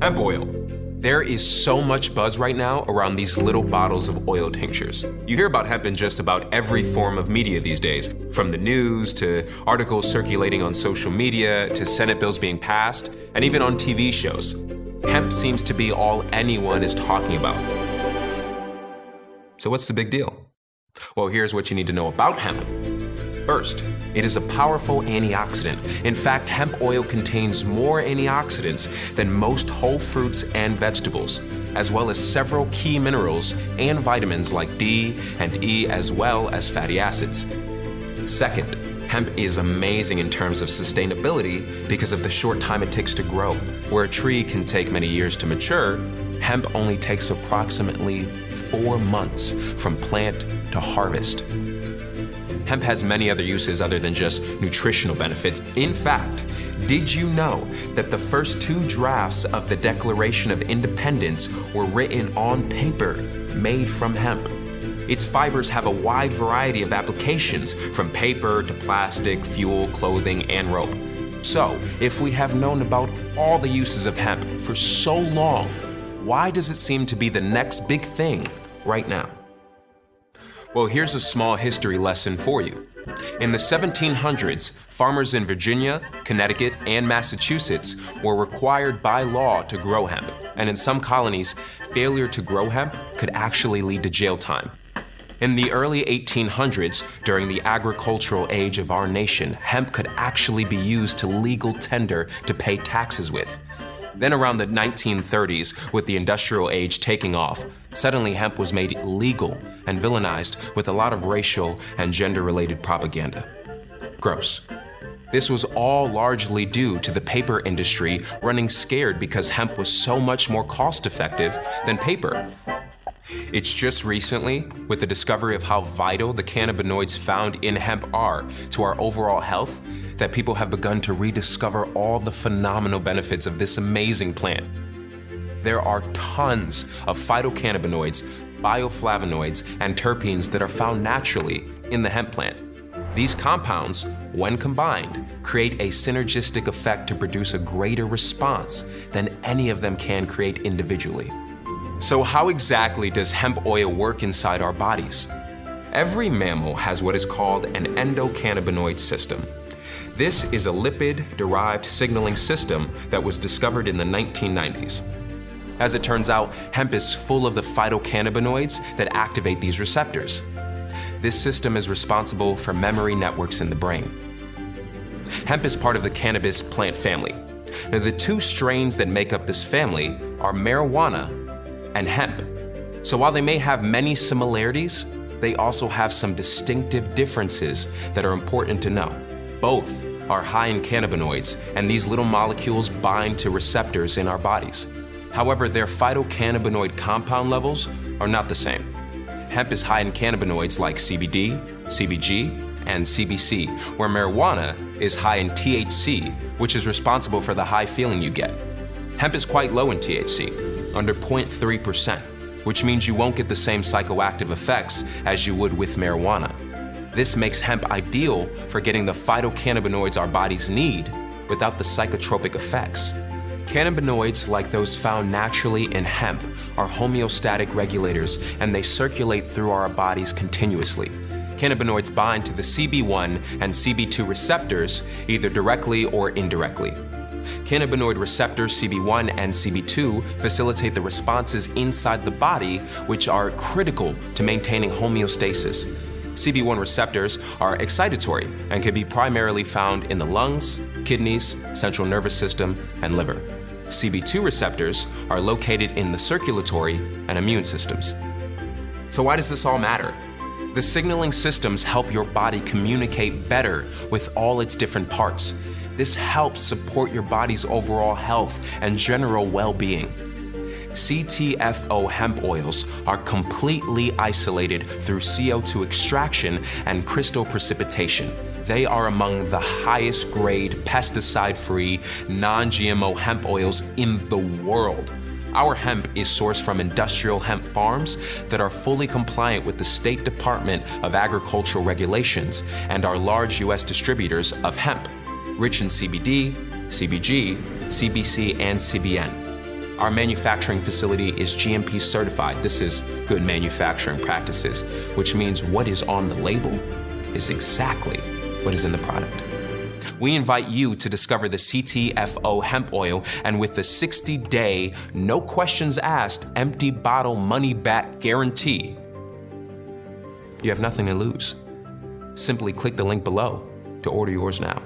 Hemp oil. There is so much buzz right now around these little bottles of oil tinctures. You hear about hemp in just about every form of media these days, from the news to articles circulating on social media to Senate bills being passed, and even on TV shows. Hemp seems to be all anyone is talking about. So what's the big deal? Well, here's what you need to know about hemp. First, it is a powerful antioxidant. In fact, hemp oil contains more antioxidants than most whole fruits and vegetables, as well as several key minerals and vitamins like D and E, as well as fatty acids. Second, hemp is amazing in terms of sustainability because of the short time it takes to grow. Where a tree can take many years to mature, hemp only takes approximately 4 months from plant to harvest. Hemp has many other uses other than just nutritional benefits. In fact, did you know that the first 2 drafts of the Declaration of Independence were written on paper made from hemp? Its fibers have a wide variety of applications, from paper to plastic, fuel, clothing, and rope. So, if we have known about all the uses of hemp for so long, why does it seem to be the next big thing right now? Well, here's a small history lesson for you. In the 1700s, farmers in Virginia, Connecticut, and Massachusetts were required by law to grow hemp, and in some colonies, failure to grow hemp could actually lead to jail time. In the early 1800s, during the agricultural age of our nation, hemp could actually be used to legal tender to pay taxes with. Then around the 1930s, with the industrial age taking off, suddenly hemp was made illegal and villainized with a lot of racial and gender-related propaganda. Gross. This was all largely due to the paper industry running scared because hemp was so much more cost-effective than paper. It's just recently, with the discovery of how vital the cannabinoids found in hemp are to our overall health, that people have begun to rediscover all the phenomenal benefits of this amazing plant. There are tons of phytocannabinoids, bioflavonoids, and terpenes that are found naturally in the hemp plant. These compounds, when combined, create a synergistic effect to produce a greater response than any of them can create individually. So how exactly does hemp oil work inside our bodies? Every mammal has what is called an endocannabinoid system. This is a lipid-derived signaling system that was discovered in the 1990s. As it turns out, hemp is full of the phytocannabinoids that activate these receptors. This system is responsible for memory networks in the brain. Hemp is part of the cannabis plant family. Now, the 2 strains that make up this family are marijuana and hemp. So while they may have many similarities, they also have some distinctive differences that are important to know. Both are high in cannabinoids, and these little molecules bind to receptors in our bodies. However, their phytocannabinoid compound levels are not the same. Hemp is high in cannabinoids like CBD, CBG, and CBC, where marijuana is high in THC, which is responsible for the high feeling you get. Hemp is quite low in THC, under 0.3%, which means you won't get the same psychoactive effects as you would with marijuana. This makes hemp ideal for getting the phytocannabinoids our bodies need without the psychotropic effects. Cannabinoids, like those found naturally in hemp, are homeostatic regulators, and they circulate through our bodies continuously. Cannabinoids bind to the CB1 and CB2 receptors either directly or indirectly. Cannabinoid receptors CB1 and CB2 facilitate the responses inside the body, which are critical to maintaining homeostasis. CB1 receptors are excitatory and can be primarily found in the lungs, kidneys, central nervous system, and liver. CB2 receptors are located in the circulatory and immune systems. So why does this all matter? The signaling systems help your body communicate better with all its different parts. This helps support your body's overall health and general well-being. CTFO hemp oils are completely isolated through CO2 extraction and crystal precipitation. They are among the highest grade pesticide-free, non-GMO hemp oils in the world. Our hemp is sourced from industrial hemp farms that are fully compliant with the State Department of Agricultural regulations and are large US distributors of hemp, rich in CBD, CBG, CBC, and CBN. Our manufacturing facility is GMP certified. This is good manufacturing practices, which means what is on the label is exactly what is in the product. We invite you to discover the CTFO hemp oil, and with the 60-day, no questions asked, empty bottle money back guarantee, you have nothing to lose. Simply click the link below to order yours now.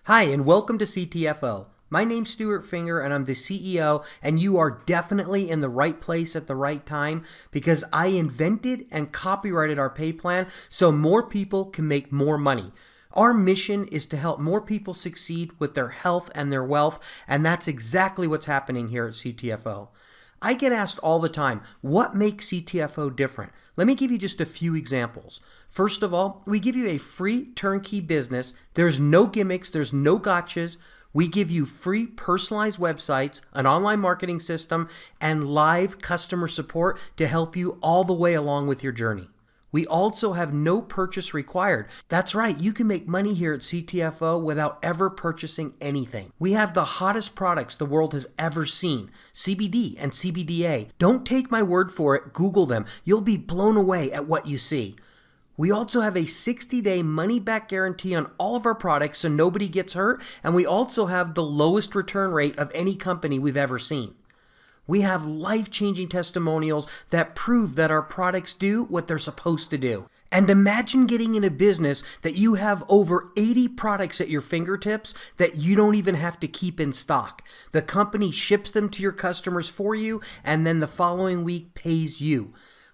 Hi, and welcome to CTFO. My name's Stuart Finger, and I'm the CEO, and you are definitely in the right place at the right time because I invented and copyrighted our pay plan so more people can make more money. Our mission is to help more people succeed with their health and their wealth, and that's exactly what's happening here at CTFO. I get asked all the time, what makes CTFO different? Let me give you just a few examples. First of all, we give you a free turnkey business. There's no gimmicks, there's no gotchas. We give you free personalized websites, an online marketing system, and live customer support to help you all the way along with your journey. We also have no purchase required. That's right, you can make money here at CTFO without ever purchasing anything. We have the hottest products the world has ever seen, CBD and CBDA. Don't take my word for it, Google them. You'll be blown away at what you see. We also have a 60-day money-back guarantee on all of our products so nobody gets hurt, and we also have the lowest return rate of any company we've ever seen. We have life-changing testimonials that prove that our products do what they're supposed to do. And imagine getting in a business that you have over 80 products at your fingertips that you don't even have to keep in stock. The company ships them to your customers for you, and then the following week pays you.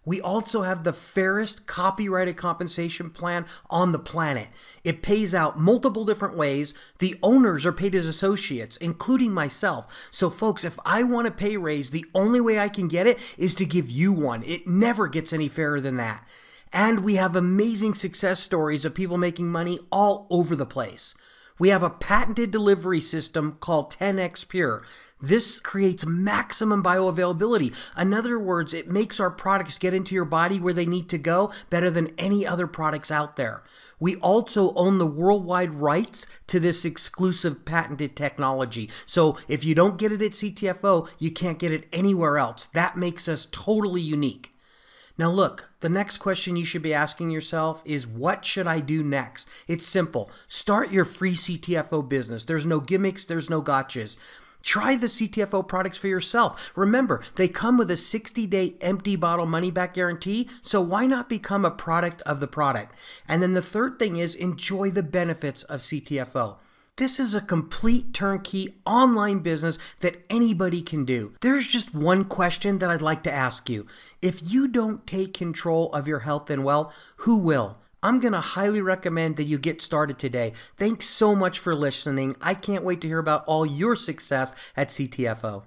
We also have the fairest copyrighted compensation plan on the planet. It pays out multiple different ways. The owners are paid as associates, including myself. So folks, if I want a pay raise, the only way I can get it is to give you one. It never gets any fairer than that. And we have amazing success stories of people making money all over the place. We have a patented delivery system called 10x Pure. This creates maximum bioavailability. In other words, it makes our products get into your body where they need to go better than any other products out there. We also own the worldwide rights to this exclusive patented technology. So if you don't get it at CTFO, you can't get it anywhere else. That makes us totally unique. Now look, the next question you should be asking yourself is, what should I do next? It's simple. Start your free CTFO business. There's no gimmicks, there's no gotchas. Try the CTFO products for yourself. Remember, they come with a 60-day empty bottle money-back guarantee, so why not become a product of the product? And then the third thing is enjoy the benefits of CTFO. This is a complete turnkey online business that anybody can do. There's just one question that I'd like to ask you. If you don't take control of your health and wealth, who will? I'm going to highly recommend that you get started today. Thanks so much for listening. I can't wait to hear about all your success at CTFO.